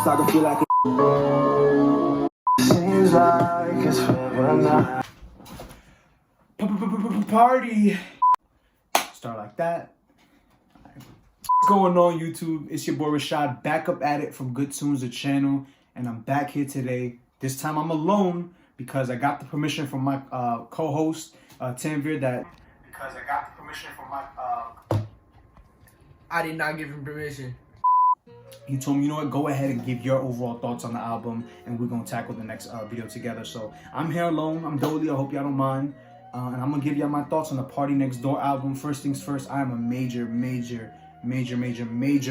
Start to feel like it seems like it's forever now. Party. Start like that. What's going on, YouTube? It's your boy Rashad, back up at it from Good Tunes, the channel, and I'm back here today. This time I'm alone because I got the permission from my co-host Tanvir I did not give him permission. He told me, you know what, go ahead and give your overall thoughts on the album, and we're gonna tackle the next video together. So I'm here alone. I'm Dolly. I hope y'all don't mind, and I'm gonna give y'all my thoughts on the Party Next Door album. First things first, I am a major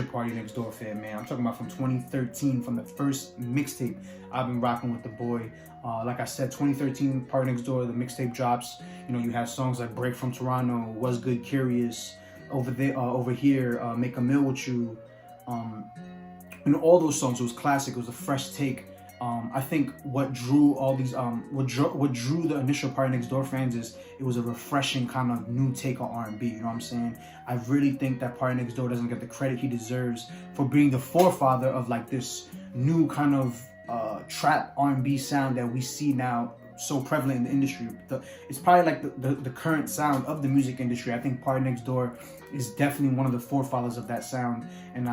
Party Next Door fan, man. I'm talking about from 2013, from the first mixtape I've been rocking with the boy. Like I said, 2013 Party Next Door, the mixtape drops. You know, you have songs like Break from Toronto, Was Good, Curious, Over There, Over Here, Make a Meal with You. You know, all those songs, it was classic. It was a fresh take. I think what drew all these, what drew the initial Party Next Door fans is it was a refreshing kind of new take on R&B. You know what I'm saying? I really think that Party Next Door doesn't get the credit he deserves for being the forefather of like this new kind of trap R&B sound that we see now so prevalent in the industry. It's probably like the current sound of the music industry. I think Party Next Door is definitely one of the forefathers of that sound. And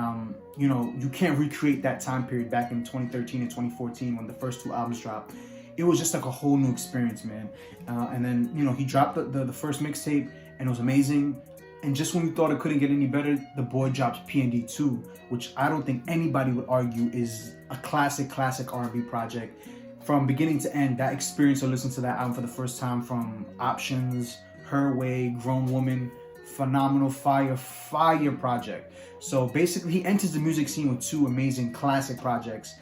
you know, you can't recreate that time period back in 2013 and 2014 when the first two albums dropped. It was just like a whole new experience, man. And then, you know, he dropped the first mixtape and it was amazing. And just when we thought it couldn't get any better, the boy drops P&D 2, which I don't think anybody would argue is a classic R&B project. From beginning to end, that experience of listening to that album for the first time, from Options, Her Way, Grown Woman, phenomenal, fire project. So basically, he enters the music scene with two amazing classic projects.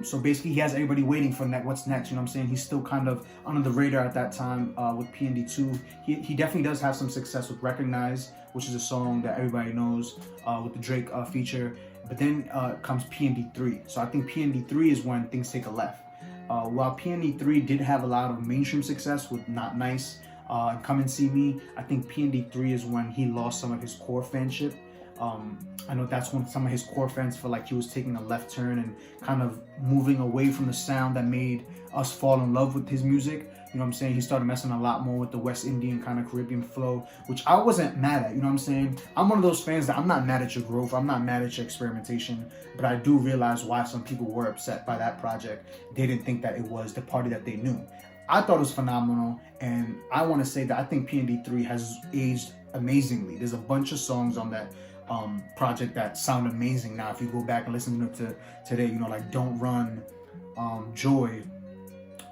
So basically, he has everybody waiting for what's next. You know what I'm saying? He's still kind of under the radar at that time with P&D 2. He definitely does have some success with Recognize, which is a song that everybody knows with the Drake feature. But then comes P&D 3. So I think P&D 3 is when things take a left. While P&D 3 did have a lot of mainstream success with Not Nice and Come and See Me, I think P&D 3 is when he lost some of his core fanship. I know that's when some of his core fans felt like he was taking a left turn and kind of moving away from the sound that made us fall in love with his music. You know what I'm saying? He started messing a lot more with the West Indian kind of Caribbean flow, which I wasn't mad at. You know what I'm saying? I'm one of those fans that I'm not mad at your growth. I'm not mad at your experimentation, but I do realize why some people were upset by that project. They didn't think that it was the party that they knew. I thought it was phenomenal, and I want to say that I think P&D 3 has aged amazingly. There's a bunch of songs on that project that sound amazing now. If you go back and listen to them today, you know, like Don't Run, Joy,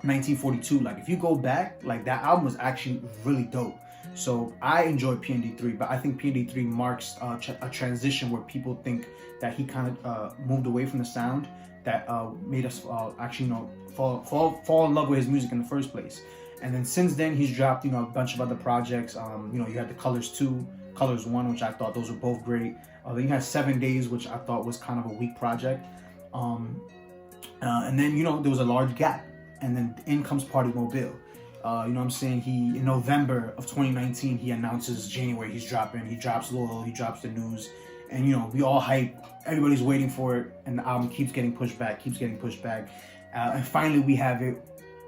1942. Like, if you go back, like, that album was actually really dope. So I enjoyed P&D 3, but I think P&D 3 marks a transition where people think that he kind of moved away from the sound that made us actually, you know, fall in love with his music in the first place. And then since then, he's dropped, you know, a bunch of other projects. You know, you had the Colors 2, Colors 1, which I thought those were both great. Then you had 7 Days, which I thought was kind of a weak project. And then, you know, there was a large gap. And then in comes Partymobile. You know what I'm saying? In November of 2019, he announces January he's dropping. He drops Loyal, he drops The News. And, you know, we all hype. Everybody's waiting for it. And the album keeps getting pushed back. And finally, we have it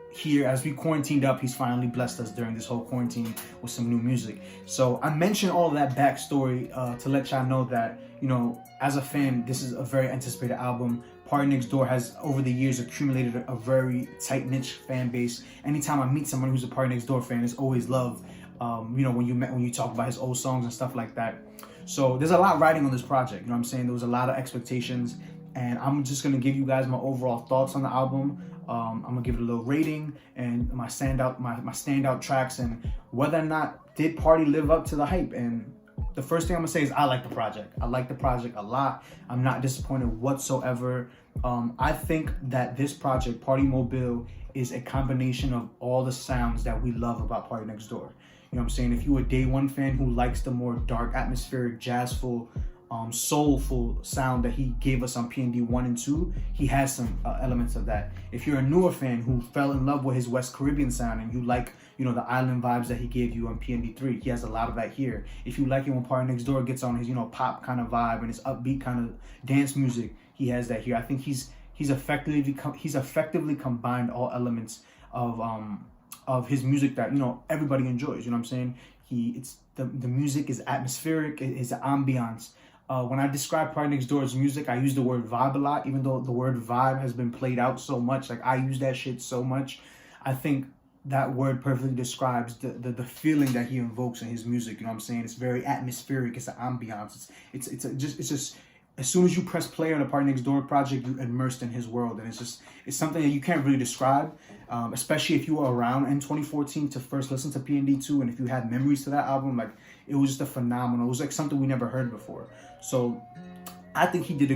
here. As we quarantined up, he's finally blessed us during this whole quarantine with some new music. So I mentioned all of that backstory to let y'all know that, you know, as a fan, this is a very anticipated album. Party Next Door has, over the years, accumulated a very tight-knit fan base. Anytime I meet someone who's a Party Next Door fan, it's always love. You know, when you talk about his old songs and stuff like that. So there's a lot riding on this project. You know what I'm saying? There was a lot of expectations, and I'm just gonna give you guys my overall thoughts on the album. I'm gonna give it a little rating and my standout tracks, and whether or not did Party live up to the hype. And the first thing I'm gonna say is I like the project. I like the project a lot. I'm not disappointed whatsoever. I think that this project, Partymobile, is a combination of all the sounds that we love about Party Next Door. You know what I'm saying? If you're a Day One fan who likes the more dark, atmospheric, jazzful, soulful sound that he gave us on P&D 1 and 2, he has some elements of that. If you're a newer fan who fell in love with his West Caribbean sound and you like, you know, the island vibes that he gave you on P&D 3, he has a lot of that here. If you like it when Party Next Door gets on his, you know, pop kind of vibe and his upbeat kind of dance music, he has that here. I think he's he's effectively combined all elements of his music that, you know, everybody enjoys. You know what I'm saying? The music is atmospheric, it's ambiance. When I describe Partynextdoor's music, I use the word vibe a lot, even though the word vibe has been played out so much. Like, I use that shit so much. I think that word perfectly describes the feeling that he invokes in his music. You know what I'm saying? It's very atmospheric. It's an ambiance. It's just as soon as you press play on a Partynextdoor project, you're immersed in his world, and it's something that you can't really describe. Especially if you were around in 2014 to first listen to PND2, and if you had memories to that album, like, it was just a phenomenal. It was like something we never heard before. So I think he did a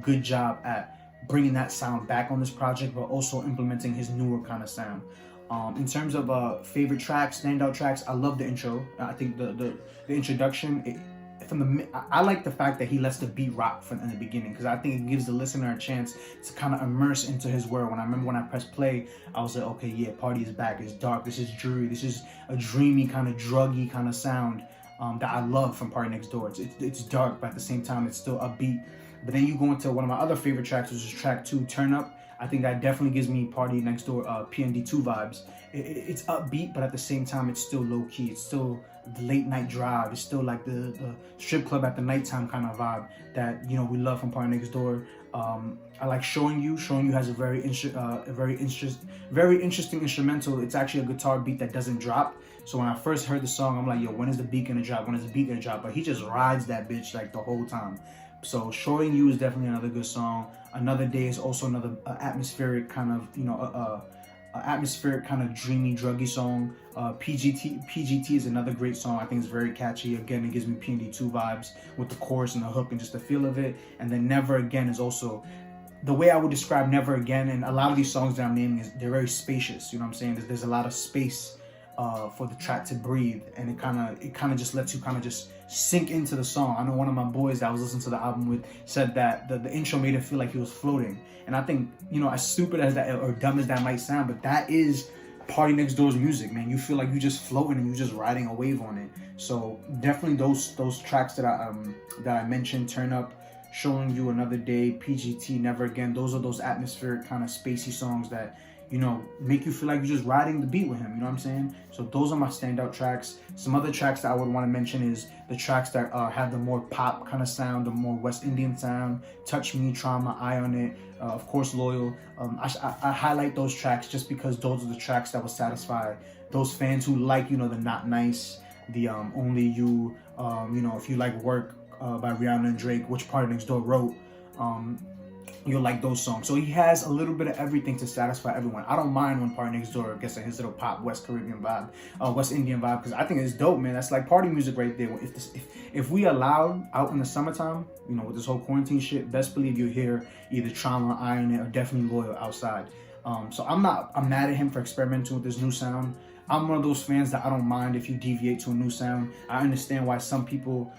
good job at bringing that sound back on this project, but also implementing his newer kind of sound. In terms of favorite tracks, standout tracks, I love the intro. I think the introduction. I like the fact that he lets the beat rock from in the beginning, because I think it gives the listener a chance to kind of immerse into his world. When I pressed play, I was like, okay, yeah, party is back. It's dark. This is dreary. This is a dreamy kind of druggy kind of sound that I love from Partynextdoor. It's dark, but at the same time, it's still upbeat. But then you go into one of my other favorite tracks, which is track 2, Turn Up. I think that definitely gives me Partynextdoor PND2 vibes. It's upbeat, but at the same time, it's still low key. It's still the late night drive. It's still like the strip club at the nighttime kind of vibe that, you know, we love from Partynextdoor. I like Showing You. Showing You has a very interesting instrumental. It's actually a guitar beat that doesn't drop. So when I first heard the song, I'm like, yo, when is the beat gonna drop? When is the beat gonna drop? But he just rides that bitch like the whole time. So Showing You is definitely another good song. Another Day is also another atmospheric kind of, you know, atmospheric kind of dreamy, druggy song. PGT is another great song. I think it's very catchy. Again, it gives me PND2 vibes with the chorus and the hook and just the feel of it. And then Never Again is also, the way I would describe Never Again, and a lot of these songs that I'm naming, is they're very spacious. You know what I'm saying? There's a lot of space for the track to breathe, and it kind of just lets you kind of just sink into the song. I know one of my boys that I was listening to the album with said that the intro made it feel like he was floating. And I think, you know, as stupid as that or dumb as that might sound, but that is Partynextdoor's music, man. You feel like you're just floating and you're just riding a wave on it. So definitely those tracks that I mentioned, Turn Up, Showing You, Another Day, PGT, Never Again, those are those atmospheric kind of spacey songs that, you know, make you feel like you're just riding the beat with him. You know what I'm saying? So those are my standout tracks. Some other tracks that I would want to mention is the tracks that have the more pop kind of sound, the more West Indian sound. Touch Me, Trauma, Eye on It, of course, Loyal. I highlight those tracks just because those are the tracks that will satisfy those fans who like, you know, the Not Nice, the Only You, you know, if you like Work by Rihanna and Drake, which Partynextdoor wrote, you'll like those songs. So he has a little bit of everything to satisfy everyone. I don't mind when Partynextdoor gets his little pop West Caribbean vibe, West Indian vibe, because I think it's dope, man. That's like party music right there. If we allowed out in the summertime, you know, with this whole quarantine shit, best believe you'll hear either Trauma, Iron It, or definitely Loyal outside. So I'm mad at him for experimenting with this new sound. I'm one of those fans that I don't mind if you deviate to a new sound. I understand why some people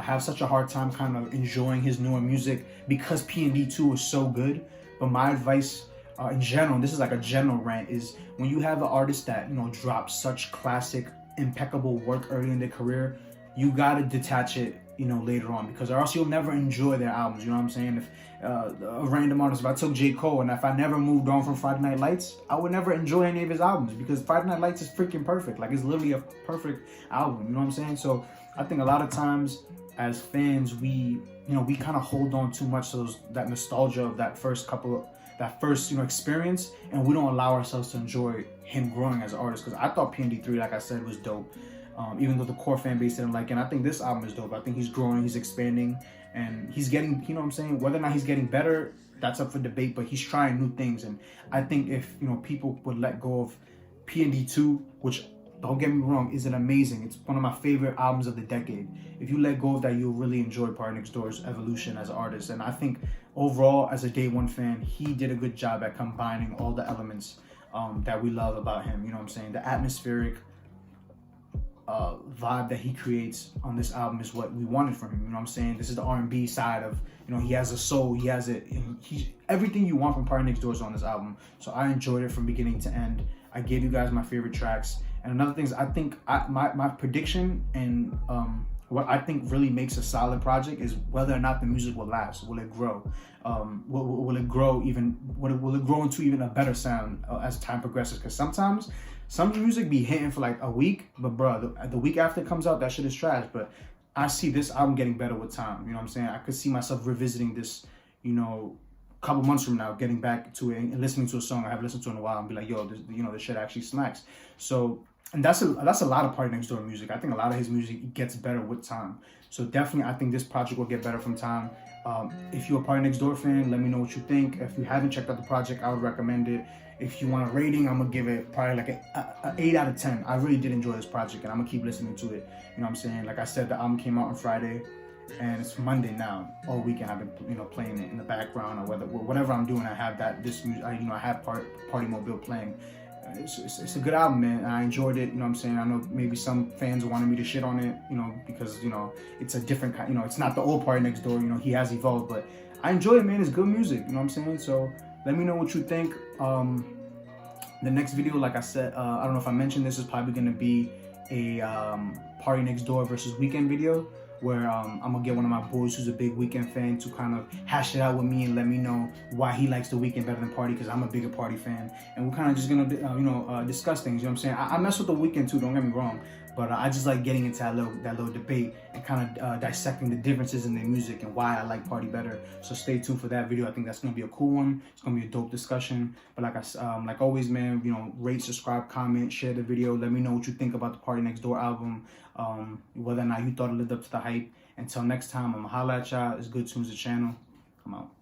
have such a hard time kind of enjoying his newer music because PND2 is so good. But my advice in general, and this is like a general rant, is when you have an artist that, you know, drops such classic, impeccable work early in their career, you gotta detach it, you know, later on, because or else you'll never enjoy their albums. You know what I'm saying? If a random artist, if I took J. Cole and if I never moved on from Friday Night Lights, I would never enjoy any of his albums, because Friday Night Lights is freaking perfect. Like, it's literally a perfect album. You know what I'm saying? So I think a lot of times as fans, we kind of hold on too much to that nostalgia of that first experience, and we don't allow ourselves to enjoy him growing as an artist. Because I thought PND3, like I said, was dope, even though the core fan base didn't like it. And I think this album is dope. I think he's growing, he's expanding, and he's getting, you know what I'm saying, whether or not he's getting better, that's up for debate, but he's trying new things. And I think if, you know, people would let go of PND2, which, don't get me wrong, is it amazing? It's one of my favorite albums of the decade. If you let go of that, you'll really enjoy Partynextdoor's evolution as an artist. And I think overall, as a Day One fan, he did a good job at combining all the elements that we love about him. You know what I'm saying? The atmospheric vibe that he creates on this album is what we wanted from him. You know what I'm saying? This is the R&B side of, you know, he has a soul, he has it, everything you want from Partynextdoor is on this album. So I enjoyed it from beginning to end. I gave you guys my favorite tracks. And another thing is, I think my prediction and what I think really makes a solid project is whether or not the music will last. Will it grow? Will it grow even? Will it grow into even a better sound as time progresses? Because sometimes some music be hitting for like a week, but bro, the week after it comes out, that shit is trash. But I see this album getting better with time. You know what I'm saying? I could see myself revisiting this, you know, a couple months from now, getting back to it and listening to a song I haven't listened to in a while and be like, yo, this, you know, this shit actually smacks. So, and that's a lot of Partynextdoor music. I think a lot of his music gets better with time. So definitely, I think this project will get better from time. If you're a Partynextdoor fan, let me know what you think. If you haven't checked out the project, I would recommend it. If you want a rating, I'm gonna give it probably like a 8 out of 10. I really did enjoy this project, and I'm gonna keep listening to it. You know what I'm saying? Like I said, the album came out on Friday, and it's Monday now. All weekend I've been, you know, playing it in the background, or whatever I'm doing. I have this music. You know, I have Partymobile playing. It's a good album, man, and I enjoyed it. You know what I'm saying? I know maybe some fans wanted me to shit on it, you know, because, you know, it's a different kind. You know, it's not the old Partynextdoor. You know, he has evolved, but I enjoy it, man. It's good music. You know what I'm saying? So let me know what you think. The next video, like I said, I don't know if I mentioned this, is probably going to be a Partynextdoor versus Weeknd video, where I'm going to get one of my boys who's a big Weeknd fan to kind of hash it out with me and let me know why he likes the Weeknd better than Party, because I'm a bigger Party fan. And we're kind of just going to, you know, discuss things, you know what I'm saying? I mess with the Weeknd too, don't get me wrong. But I just like getting into that little debate and kind of dissecting the differences in their music and why I like Party better. So stay tuned for that video. I think that's gonna be a cool one. It's gonna be a dope discussion. But like always, man, you know, rate, subscribe, comment, share the video. Let me know what you think about the Partynextdoor album. Whether or not you thought it lived up to the hype. Until next time, I'm gonna holla at y'all. It's Good Tunes, the channel. I'm out.